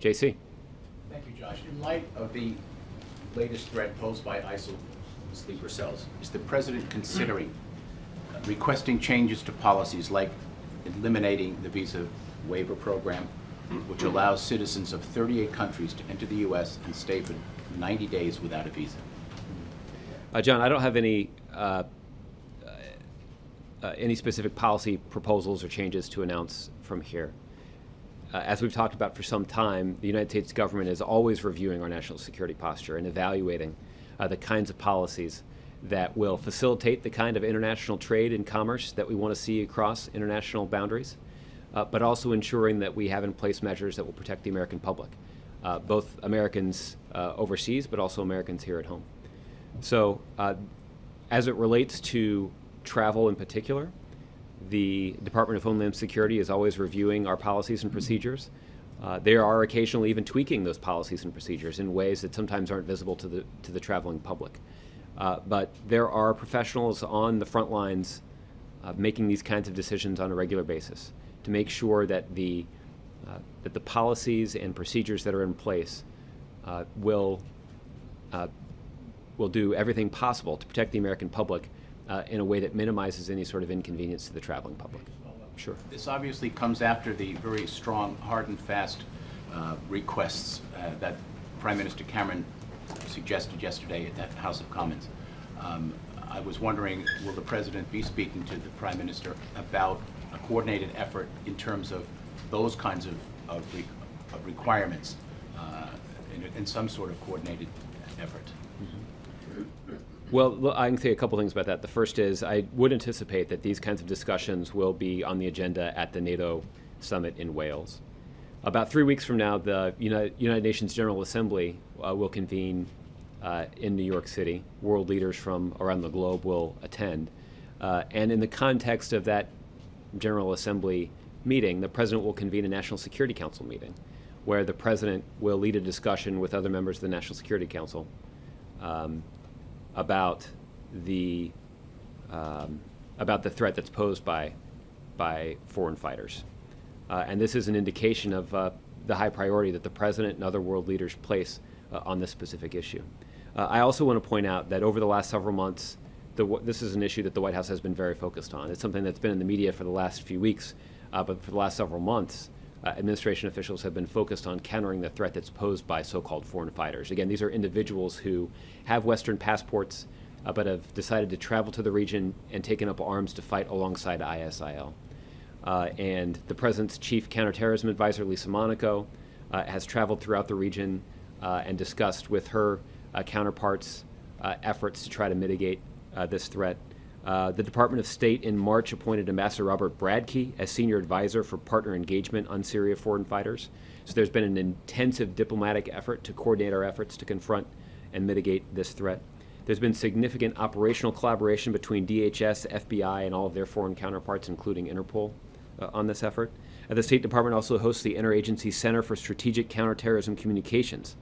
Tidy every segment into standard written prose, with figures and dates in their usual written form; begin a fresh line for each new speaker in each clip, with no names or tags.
JC.
Thank you, Josh. In light of the latest threat posed by ISIL sleeper cells, is the President considering requesting changes to policies like eliminating the visa waiver program, which allows citizens of 38 countries to enter the U.S. and stay for 90 days without a visa?
John, I don't have any specific policy proposals or changes to announce from here. As we've talked about for some time, the United States government is always reviewing our national security posture and evaluating the kinds of policies that will facilitate the kind of international trade and commerce that we want to see across international boundaries, but also ensuring that we have in place measures that will protect the American public, both Americans overseas, but also Americans here at home. So as it relates to travel in particular, the Department of Homeland Security is always reviewing our policies and procedures. They are occasionally even tweaking those policies and procedures in ways that sometimes aren't visible to the traveling public. But there are professionals on the front lines making these kinds of decisions on a regular basis to make sure that the policies and procedures that are in place will do everything possible to protect the American public in a way that minimizes any sort of inconvenience to the traveling public. Sure.
This obviously comes after the very strong, hard and fast requests that Prime Minister Cameron suggested yesterday at that House of Commons. I was wondering, will the President be speaking to the Prime Minister about a coordinated effort in terms of those kinds of requirements in some sort of coordinated effort?
Well, I can say a couple things about that. The first is I would anticipate that these kinds of discussions will be on the agenda at the NATO summit in Wales. About 3 weeks from now, the United Nations General Assembly will convene in New York City. World leaders from around the globe will attend. And in the context of that General Assembly meeting, the President will convene a National Security Council meeting where the President will lead a discussion with other members of the National Security Council about the threat that's posed by foreign fighters. And this is an indication of the high priority that the President and other world leaders place on this specific issue. I also want to point out that over the last several months, this is an issue that the White House has been very focused on. It's something that's been in the media for the last few weeks, but for the last several months, administration officials have been focused on countering the threat that's posed by so-called foreign fighters. Again, these are individuals who have Western passports, but have decided to travel to the region and taken up arms to fight alongside ISIL. And the President's chief counterterrorism advisor, Lisa Monaco, has traveled throughout the region and discussed with her counterparts efforts to try to mitigate this threat. The Department of State in March appointed Ambassador Robert Bradkey as senior advisor for partner engagement on Syria foreign fighters. So there's been an intensive diplomatic effort to coordinate our efforts to confront and mitigate this threat. There's been significant operational collaboration between DHS, FBI, and all of their foreign counterparts, including Interpol, on this effort. The State Department also hosts the Interagency Center for Strategic Counterterrorism Communications.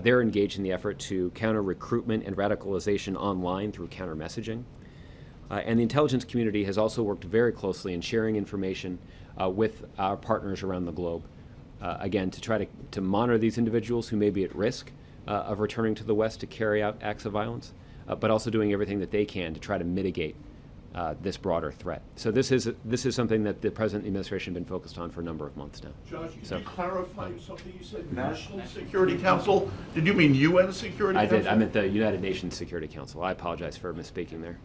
They're engaged in the effort to counter recruitment and radicalization online through counter messaging. And the intelligence community has also worked very closely in sharing information with our partners around the globe, again, to try to monitor these individuals who may be at risk of returning to the West to carry out acts of violence, but also doing everything that they can to try to mitigate this broader threat. So this is something that the President and the administration have been focused on for a number of months now.
Josh, can you clarify something you said? National Security Council? Did you mean UN Security Council?
I did. I meant the United Nations Security Council. I apologize for misspeaking there.